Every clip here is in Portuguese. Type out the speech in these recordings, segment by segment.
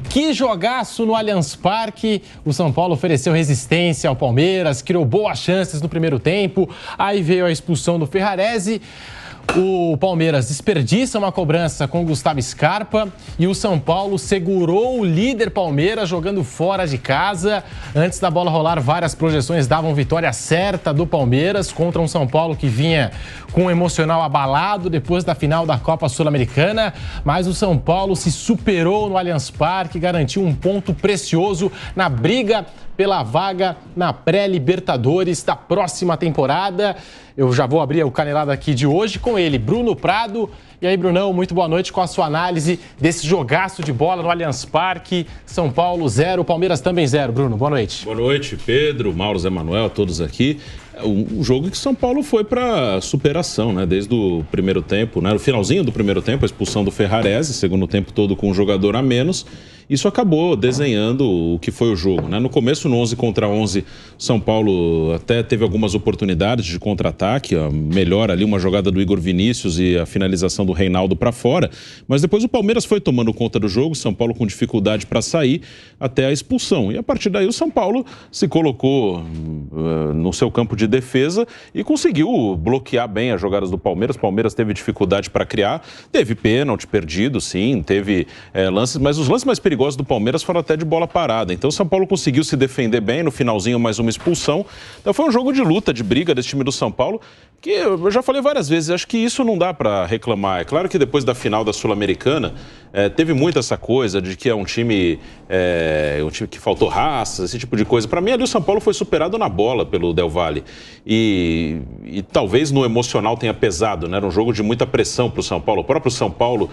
Que jogaço no Allianz Parque. O São Paulo ofereceu resistência ao Palmeiras, criou boas chances no primeiro tempo. Aí veio a expulsão do Ferrarese. O Palmeiras desperdiça uma cobrança com o Gustavo Scarpa e o São Paulo segurou o líder Palmeiras jogando fora de casa. Antes da bola rolar, várias projeções davam vitória certa do Palmeiras contra um São Paulo que vinha com o emocional abalado depois da final da Copa Sul-Americana. Mas o São Paulo se superou no Allianz Parque, garantiu um ponto precioso na briga pela vaga na pré-Libertadores da próxima temporada. Eu já vou abrir o Canelada aqui de hoje com ele, Bruno Prado. E aí, Brunão, muito boa noite com a sua análise desse jogaço de bola no Allianz Parque. São Paulo 0, Palmeiras também 0. Bruno, boa noite. Boa noite, Pedro, Mauro, Zé Manuel, todos aqui. Um jogo em que São Paulo foi para superação, né? Desde o primeiro tempo, né? No finalzinho do primeiro tempo, a expulsão do Ferrarese, segundo tempo todo com um jogador a menos. Isso acabou desenhando o que foi o jogo, né? No começo, no 11 contra 11, São Paulo até teve algumas oportunidades de contra-ataque, melhor ali uma jogada do Igor Vinícius e a finalização do Reinaldo para fora, mas depois o Palmeiras foi tomando conta do jogo, São Paulo com dificuldade para sair até a expulsão. E a partir daí o São Paulo se colocou no seu campo de defesa e conseguiu bloquear bem as jogadas do Palmeiras. O Palmeiras teve dificuldade para criar, teve pênalti perdido, sim, teve lances, mas os lances mais perigosos do Palmeiras foram até de bola parada. Então o São Paulo conseguiu se defender bem, no finalzinho mais uma expulsão. Então foi um jogo de luta, de briga desse time do São Paulo, que eu já falei várias vezes, acho que isso não dá para reclamar. É claro que depois da final da Sul-Americana, teve muito essa coisa de que é um time que faltou raça, esse tipo de coisa. Para mim ali o São Paulo foi superado na bola pelo Del Valle. E talvez no emocional tenha pesado, né? Era um jogo de muita pressão para o São Paulo. O próprio São Paulo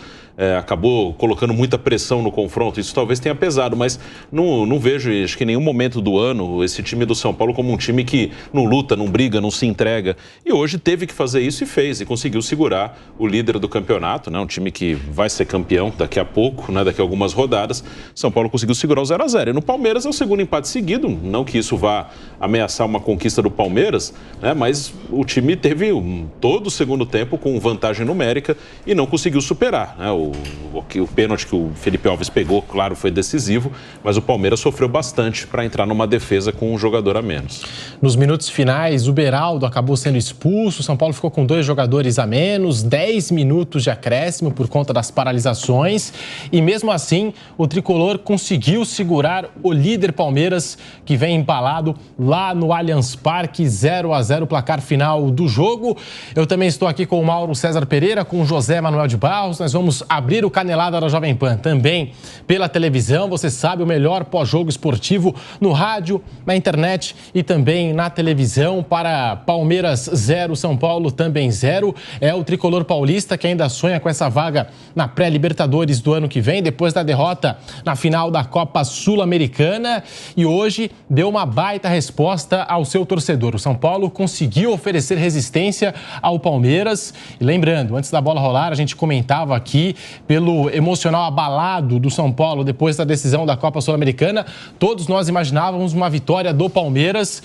acabou colocando muita pressão no confronto. Isso talvez tenha pesado, mas não vejo, acho que em nenhum momento do ano, esse time do São Paulo como um time que não luta, não briga, não se entrega. E hoje teve que fazer isso e fez, e conseguiu segurar o líder do campeonato, né? Um time que vai ser campeão daqui a pouco, né? Daqui a algumas rodadas. São Paulo conseguiu segurar o 0-0. E no Palmeiras é o segundo empate seguido, não que isso vá ameaçar uma conquista do Palmeiras, né? Mas o time teve todo o segundo tempo com vantagem numérica e não conseguiu superar, né? O pênalti que o Felipe Alves pegou, claro, foi decisivo, mas o Palmeiras sofreu bastante para entrar numa defesa com um jogador a menos. Nos minutos finais, o Beraldo acabou sendo expulso, o São Paulo ficou com 2 jogadores a menos, 10 minutos de acréscimo por conta das paralisações e mesmo assim o tricolor conseguiu segurar o líder Palmeiras, que vem empalado lá no Allianz Parque, 0-0, placar final do jogo. Eu também estou aqui com o Mauro César Pereira, com o José Manuel de Barros. Nós vamos abrir o Canelada da Jovem Pan também pela televisão. Você sabe, o melhor pós-jogo esportivo no rádio, na internet e também na televisão. Para Palmeiras 0, São Paulo também 0. É o tricolor paulista que ainda sonha com essa vaga na pré-Libertadores do ano que vem, depois da derrota na final da Copa Sul-Americana. E hoje deu uma baita resposta ao seu torcedor. O São Paulo conseguiu oferecer resistência ao Palmeiras. E lembrando, antes da bola rolar, a gente comentava aqui pelo emocional abalado do São Paulo depois da decisão da Copa Sul-Americana. Todos nós imaginávamos uma vitória do Palmeiras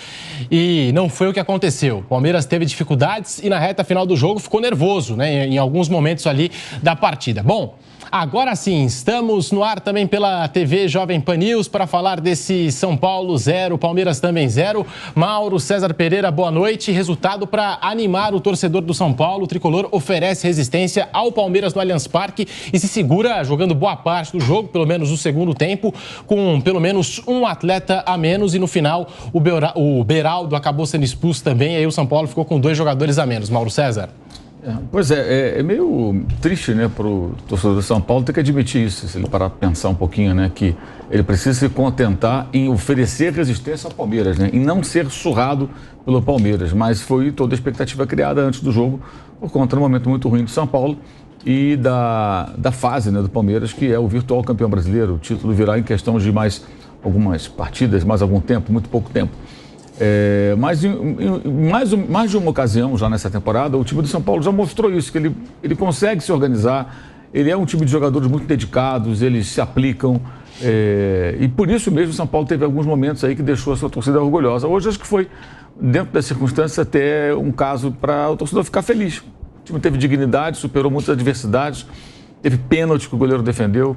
e não foi o que aconteceu. O Palmeiras teve dificuldades e na reta final do jogo ficou nervoso, né, em alguns momentos ali da partida. Bom, agora sim, estamos no ar também pela TV Jovem Pan News para falar desse São Paulo 0, Palmeiras também 0. Mauro César Pereira, boa noite. Resultado para animar o torcedor do São Paulo. O tricolor oferece resistência ao Palmeiras no Allianz Parque e se segura jogando boa parte do jogo, pelo menos no segundo tempo, com pelo menos um atleta a menos e no final o Beraldo acabou sendo expulso também e aí o São Paulo ficou com 2 jogadores a menos. Mauro César. Pois é meio triste, né, para o torcedor do São Paulo ter que admitir isso, se ele parar para pensar um pouquinho, né, que ele precisa se contentar em oferecer resistência ao Palmeiras, né, em não ser surrado pelo Palmeiras, mas foi toda a expectativa criada antes do jogo por conta do momento muito ruim do São Paulo e da fase, né, do Palmeiras, que é o virtual campeão brasileiro. O título virá em questão de mais algumas partidas, mais algum tempo, muito pouco tempo. Mas em mais de uma ocasião já nessa temporada, o time do São Paulo já mostrou isso, que ele consegue se organizar, ele é um time de jogadores muito dedicados, eles se aplicam, e por isso mesmo o São Paulo teve alguns momentos aí que deixou a sua torcida orgulhosa. Hoje acho que foi, dentro das circunstâncias, até um caso para o torcedor ficar feliz. O time teve dignidade, superou muitas adversidades, teve pênalti que o goleiro defendeu,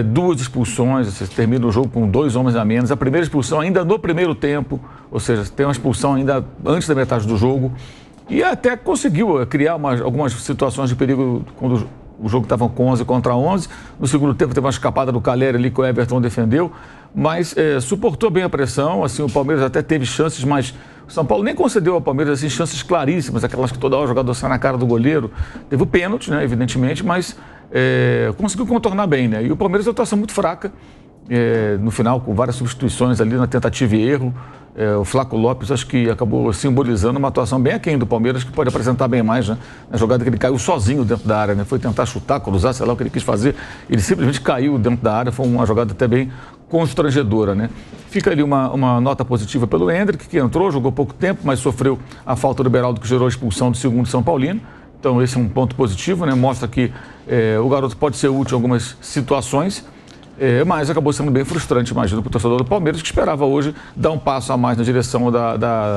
2 expulsões, você termina o jogo com 2 homens a menos. A primeira expulsão ainda no primeiro tempo, ou seja, tem uma expulsão ainda antes da metade do jogo. E até conseguiu criar algumas situações de perigo quando o jogo estava com 11 contra 11. No segundo tempo teve uma escapada do Calleri ali que o Everton defendeu, mas suportou bem a pressão. Assim, o Palmeiras até teve chances, mas o São Paulo nem concedeu ao Palmeiras assim, chances claríssimas, aquelas que toda hora o jogador sai na cara do goleiro. Teve o pênalti, né, evidentemente, mas conseguiu contornar bem, né? E o Palmeiras é uma atuação muito fraca, no final, com várias substituições ali na tentativa e erro. O Flaco Lopes, acho que acabou simbolizando uma atuação bem aquém do Palmeiras, que pode apresentar bem mais, né? Na jogada que ele caiu sozinho dentro da área, né? Foi tentar chutar, cruzar, sei lá o que ele quis fazer. Ele simplesmente caiu dentro da área, foi uma jogada até bem constrangedora, né? Fica ali uma nota positiva pelo Endrick, que entrou, jogou pouco tempo, mas sofreu a falta do Beraldo, que gerou a expulsão do segundo São Paulino. Então esse é um ponto positivo, né? Mostra que o garoto pode ser útil em algumas situações. Mas acabou sendo bem frustrante, imagino, para o torcedor do Palmeiras, que esperava hoje dar um passo a mais na direção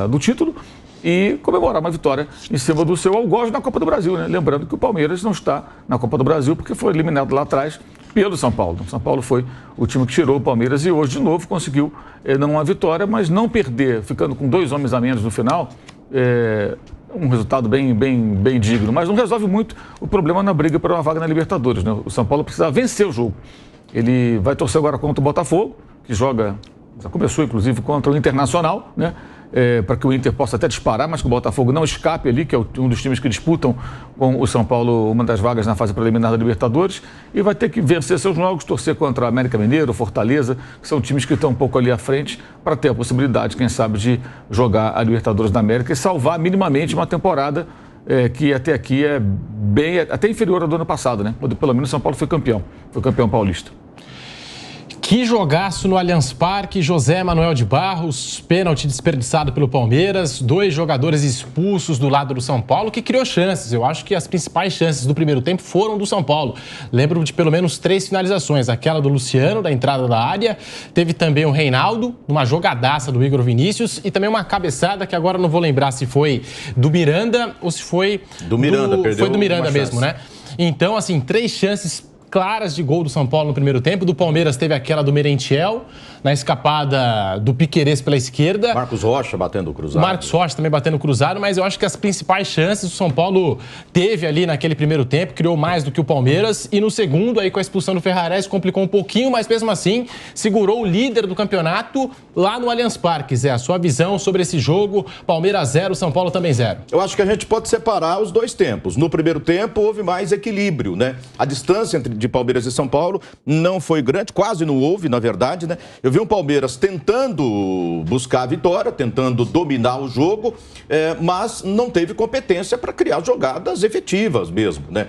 do título e comemorar uma vitória em cima do seu algoz na Copa do Brasil, né? Lembrando que o Palmeiras não está na Copa do Brasil porque foi eliminado lá atrás pelo São Paulo. O São Paulo foi o time que tirou o Palmeiras e hoje, de novo, conseguiu não uma vitória, mas não perder, ficando com 2 homens a menos no final. Um resultado bem digno, mas não resolve muito o problema na briga por uma vaga na Libertadores, né? O São Paulo precisa vencer o jogo. Ele vai torcer agora contra o Botafogo, que já começou inclusive contra o Internacional, né? Para que o Inter possa até disparar, mas que o Botafogo não escape ali, que é um dos times que disputam com o São Paulo uma das vagas na fase preliminar da Libertadores, e vai ter que vencer seus jogos, torcer contra o América Mineiro, Fortaleza, que são times que estão um pouco ali à frente, para ter a possibilidade, quem sabe, de jogar a Libertadores da América e salvar minimamente uma temporada que até aqui é até inferior à do ano passado, né? Pelo menos o São Paulo foi campeão paulista. Que jogaço no Allianz Parque, José Manuel de Barros, pênalti desperdiçado pelo Palmeiras, 2 jogadores expulsos do lado do São Paulo, que criou chances. Eu acho que as principais chances do primeiro tempo foram do São Paulo. Lembro de pelo menos 3 finalizações, aquela do Luciano, da entrada da área, teve também o Reinaldo, uma jogadaça do Igor Vinícius e também uma cabeçada que agora não vou lembrar se foi do Miranda ou se foi do Miranda, perdeu. Foi do Miranda mesmo, né? Então, assim, 3 chances claras de gol do São Paulo no primeiro tempo. Do Palmeiras teve aquela do Merentiel, na escapada do Piquerez pela esquerda. Marcos Rocha batendo cruzado. Marcos Rocha também batendo cruzado, mas eu acho que as principais chances o São Paulo teve ali naquele primeiro tempo, criou mais do que o Palmeiras, e no segundo, aí com a expulsão do Ferrarese, complicou um pouquinho, mas mesmo assim, segurou o líder do campeonato lá no Allianz Parque. Zé, a sua visão sobre esse jogo, Palmeiras 0, São Paulo também 0. Eu acho que a gente pode separar os 2 tempos. No primeiro tempo, houve mais equilíbrio, né? A distância de Palmeiras e São Paulo não foi grande, quase não houve, na verdade, né? Eu vi um Palmeiras tentando buscar a vitória, tentando dominar o jogo, mas não teve competência para criar jogadas efetivas mesmo, né?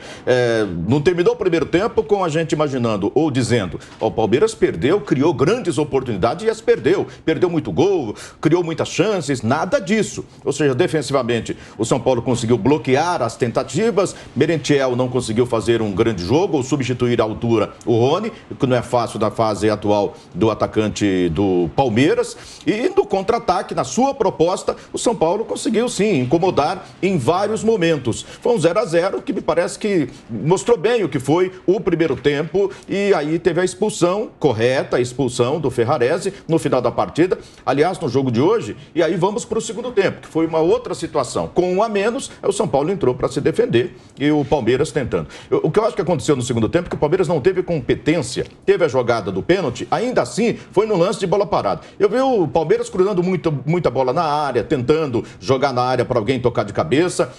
Não terminou o primeiro tempo com a gente imaginando ou dizendo, o Palmeiras perdeu, criou grandes oportunidades e as perdeu muito gol, criou muitas chances, nada disso. Ou seja, defensivamente, o São Paulo conseguiu bloquear as tentativas, Merentiel não conseguiu fazer um grande jogo ou substituir à altura o Rony, que não é fácil na fase atual do atacante do Palmeiras, e no contra-ataque, na sua proposta, o São Paulo conseguiu sim incomodar em vários momentos. Foi um 0-0 que me parece que mostrou bem o que foi o primeiro tempo, e aí teve a expulsão correta, a expulsão do Ferrarese no final da partida, aliás, no jogo de hoje, e aí vamos para o segundo tempo, que foi uma outra situação. Com 1 a menos, o São Paulo entrou para se defender e o Palmeiras tentando. O que eu acho que aconteceu no segundo tempo é que o Palmeiras não teve competência, teve a jogada do pênalti, ainda assim foi no lance de bola parada. Eu vi o Palmeiras cruzando muita bola na área, tentando jogar na área para alguém tocar de cabeça,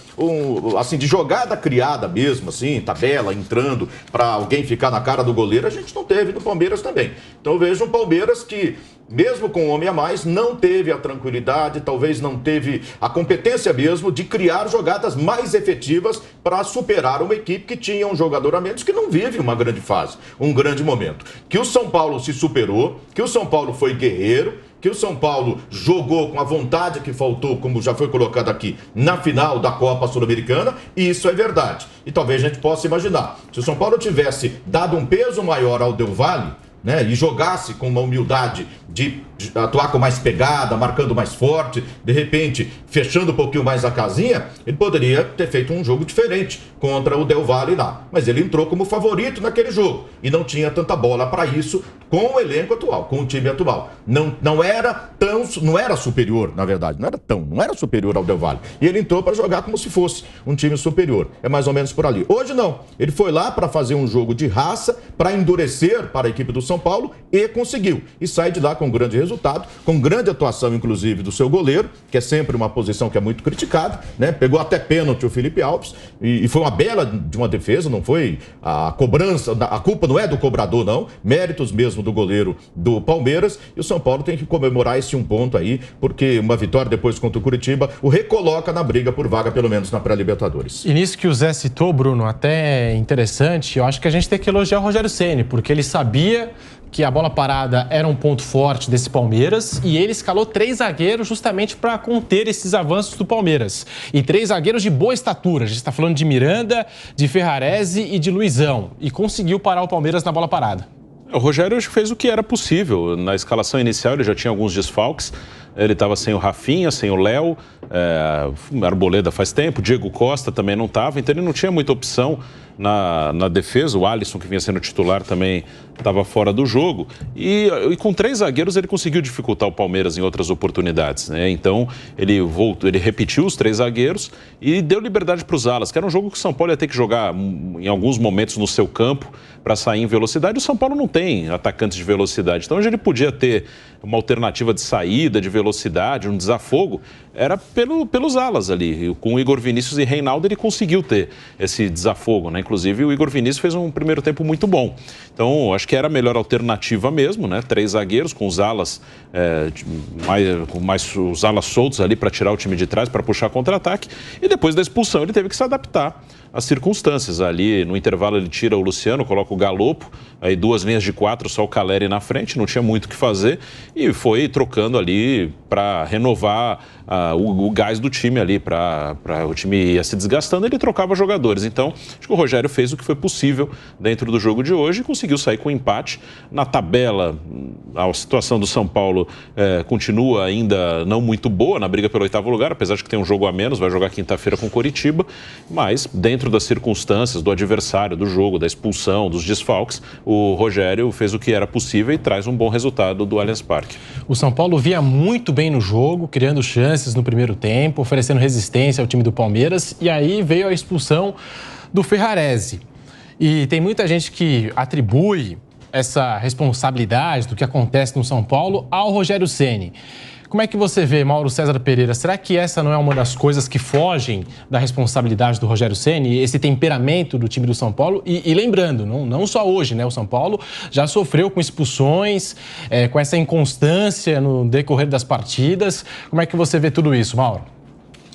assim, de jogada criada mesmo, assim, tabela, entrando para alguém ficar na cara do goleiro, a gente não teve no Palmeiras também. Então eu vejo um Palmeiras que, mesmo com um homem a mais, não teve a tranquilidade, talvez não teve a competência mesmo de criar jogadas mais efetivas para superar uma equipe que tinha um jogador a menos que não vive uma grande fase, um grande momento. Que o São Paulo se superou, que o São Paulo foi guerreiro, que o São Paulo jogou com a vontade que faltou, como já foi colocado aqui, na final da Copa Sul-Americana, e isso é verdade. E talvez a gente possa imaginar, se o São Paulo tivesse dado um peso maior ao Del Valle, né, e jogasse com uma humildade de atuar com mais pegada, marcando mais forte, de repente fechando um pouquinho mais a casinha, ele poderia ter feito um jogo diferente contra o Del Valle lá. Mas ele entrou como favorito naquele jogo e não tinha tanta bola para isso com o elenco atual, com o time atual. Não era superior, na verdade, não era superior ao Del Valle. E ele entrou para jogar como se fosse um time superior. É mais ou menos por ali. Hoje não. Ele foi lá para fazer um jogo de raça, para endurecer para a equipe do São Paulo e conseguiu. E sai de lá com um grande resultado, com grande atuação, inclusive, do seu goleiro, que é sempre uma posição que é muito criticada, né? Pegou até pênalti o Felipe Alves e foi uma bela de uma defesa, não foi a cobrança, a culpa não é do cobrador, não. Méritos mesmo do goleiro do Palmeiras, e o São Paulo tem que comemorar esse um ponto aí, porque uma vitória depois contra o Curitiba o recoloca na briga por vaga, pelo menos na pré-Libertadores. E nisso que o Zé citou, Bruno, até interessante, eu acho que a gente tem que elogiar o Rogério Ceni, porque ele sabia que a bola parada era um ponto forte desse Palmeiras e ele escalou 3 zagueiros justamente para conter esses avanços do Palmeiras. E 3 zagueiros de boa estatura. A gente está falando de Miranda, de Ferrarese e de Luizão. E conseguiu parar o Palmeiras na bola parada. O Rogério fez o que era possível. Na escalação inicial ele já tinha alguns desfalques. Ele estava sem o Rafinha, sem o Léo, Arboleda faz tempo, Diego Costa também não estava, então ele não tinha muita opção na defesa. O Alisson, que vinha sendo titular, também estava fora do jogo. E com 3 zagueiros ele conseguiu dificultar o Palmeiras em outras oportunidades, né? Então ele repetiu os 3 zagueiros e deu liberdade para os alas, que era um jogo que o São Paulo ia ter que jogar em alguns momentos no seu campo para sair em velocidade. O São Paulo não tem atacantes de velocidade, então hoje ele podia ter uma alternativa de saída, de velocidade, um desafogo, era pelos alas ali. Com o Igor Vinícius e Reinaldo ele conseguiu ter esse desafogo, né? Inclusive o Igor Vinícius fez um primeiro tempo muito bom. Então acho que era a melhor alternativa mesmo, né? 3 zagueiros com os alas, os alas soltos ali para tirar o time de trás, para puxar contra-ataque. E depois da expulsão ele teve que se adaptar às circunstâncias. Ali no intervalo ele tira o Luciano, coloca o Galopo, aí 2 linhas de 4, só o Caleri na frente, não tinha muito o que fazer e foi trocando ali para renovar o gás do time ali, para o time ia se desgastando, ele trocava jogadores. Então acho que o Rogério fez o que foi possível dentro do jogo de hoje e conseguiu sair com um empate. Na tabela, a situação do São Paulo continua ainda não muito boa na briga pelo 8º lugar, apesar de que tem um jogo a menos, vai jogar quinta-feira com o Coritiba, mas dentro das circunstâncias do adversário, do jogo, da expulsão, dos desfalques, o Rogério fez o que era possível e traz um bom resultado do Allianz Parque. O São Paulo via muito bem no jogo, criando chances no primeiro tempo, oferecendo resistência ao time do Palmeiras, e aí veio a expulsão do Ferrarese. E tem muita gente que atribui essa responsabilidade do que acontece no São Paulo ao Rogério Ceni. Como é que você vê, Mauro César Pereira? Será que essa não é uma das coisas que fogem da responsabilidade do Rogério Ceni, esse temperamento do time do São Paulo? E lembrando, não só hoje, né? O São Paulo já sofreu com expulsões, com essa inconstância no decorrer das partidas. Como é que você vê tudo isso, Mauro?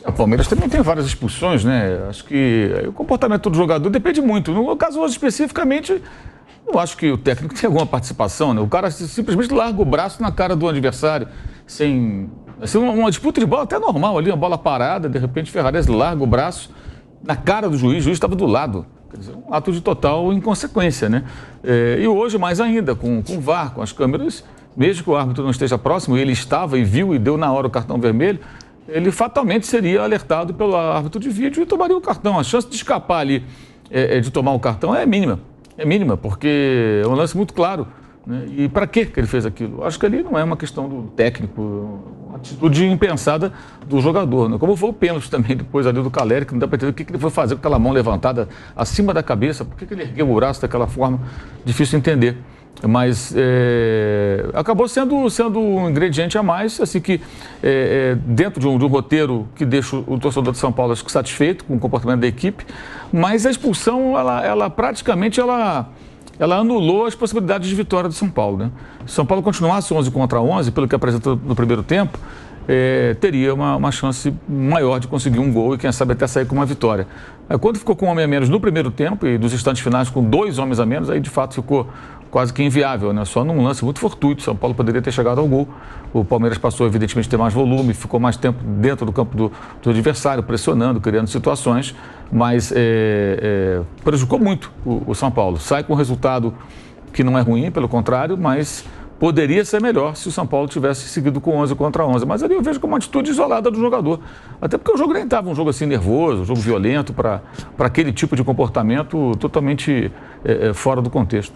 O Palmeiras também tem várias expulsões, né? Acho que o comportamento do jogador depende muito. No caso hoje, especificamente, eu acho que o técnico tem alguma participação, né? O cara simplesmente larga o braço na cara do adversário, sem uma disputa de bola até normal ali, uma bola parada, de repente Ferrarese larga o braço na cara do juiz, o juiz estava do lado. Quer dizer, um ato de total inconsequência, né? E hoje, mais ainda, com o VAR, com as câmeras, mesmo que o árbitro não esteja próximo, ele estava e viu e deu na hora o cartão vermelho, ele fatalmente seria alertado pelo árbitro de vídeo e tomaria o cartão. A chance de escapar ali, de tomar o cartão é mínima. É mínima, porque é um lance muito claro, né? E para que ele fez aquilo? Acho que ali não é uma questão do técnico, uma atitude impensada do jogador, né? Como foi o pênalti também depois ali do Caleri, que não dá para entender o que ele foi fazer com aquela mão levantada acima da cabeça, por que ele ergueu o braço daquela forma, difícil entender. Mas acabou sendo um ingrediente a mais, assim que dentro de um roteiro que deixa o torcedor de São Paulo acho que satisfeito com o comportamento da equipe, mas a expulsão, ela praticamente anulou as possibilidades de vitória do São Paulo, né? Se São Paulo continuasse 11 contra 11, pelo que apresentou no primeiro tempo, teria uma chance maior de conseguir um gol e quem sabe até sair com uma vitória. Quando ficou com um homem a menos no primeiro tempo e dos instantes finais com 2 homens a menos, aí de fato ficou quase que inviável, né? Só num lance muito fortuito, São Paulo poderia ter chegado ao gol. O Palmeiras passou evidentemente a ter mais volume, ficou mais tempo dentro do campo do adversário, pressionando, criando situações, mas prejudicou muito o São Paulo. Sai com um resultado que não é ruim, pelo contrário, mas poderia ser melhor se o São Paulo tivesse seguido com 11 contra 11. Mas ali eu vejo como uma atitude isolada do jogador. Até porque o jogo nem estava um jogo assim nervoso, um jogo violento, para aquele tipo de comportamento totalmente fora do contexto.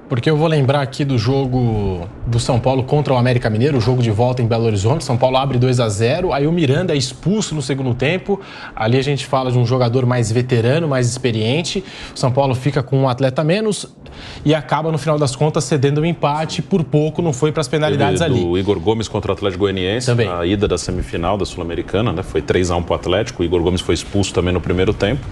Porque eu vou lembrar aqui do jogo do São Paulo contra o América Mineiro, o jogo de volta em Belo Horizonte. São Paulo abre 2-0, aí o Miranda é expulso no segundo tempo. Ali a gente fala de um jogador mais veterano, mais experiente. O São Paulo fica com um atleta a menos e acaba, no final das contas, cedendo um empate. Por pouco não foi para as penalidades ali. O Igor Gomes contra o Atlético Goianiense, também. A ida da semifinal da Sul-Americana, né? Foi 3-1 para o Atlético. O Igor Gomes foi expulso também no primeiro tempo.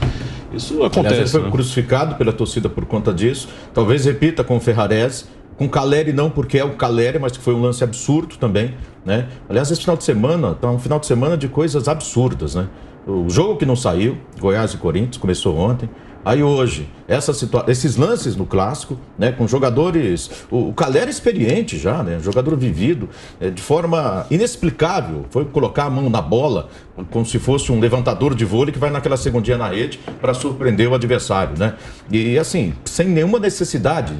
Isso acontece. Aliás, ele foi crucificado pela torcida por conta disso. Talvez repita com o Ferrarese. Com o Caleri não, porque é o Caleri, mas que foi um lance absurdo também, né? Aliás, esse final de semana, tá um final de semana de coisas absurdas, né? O jogo que não saiu, Goiás e Corinthians, começou ontem. Aí hoje, esses lances no Clássico, né, com jogadores... O Caleri experiente já, né? Jogador vivido, de forma inexplicável. Foi colocar a mão na bola, como se fosse um levantador de vôlei que vai naquela segundinha na rede para surpreender o adversário, né? E assim, sem nenhuma necessidade,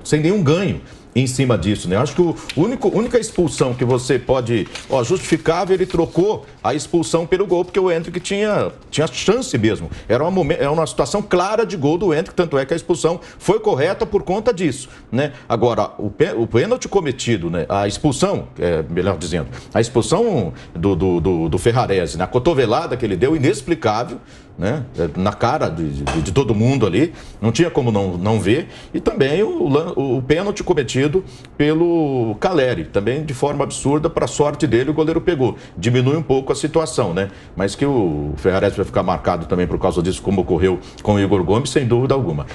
sem nenhum ganho em cima disso, né? Acho que a única expulsão que você pode... justificável, ele trocou a expulsão pelo gol, porque o Endrick tinha chance mesmo. Era uma situação clara de gol do Endrick, tanto é que a expulsão foi correta por conta disso, né? Agora, o pênalti cometido, né? A expulsão, melhor dizendo, a expulsão do Ferrarese, na cotovelada que ele deu, inexplicável, né? Na cara de todo mundo ali, não tinha como não ver. E também o pênalti cometido pelo Caleri, também de forma absurda, para sorte dele o goleiro pegou. Diminui um pouco a situação, né? Mas que o Ferrarese vai ficar marcado também por causa disso, como ocorreu com o Igor Gomes, sem dúvida alguma.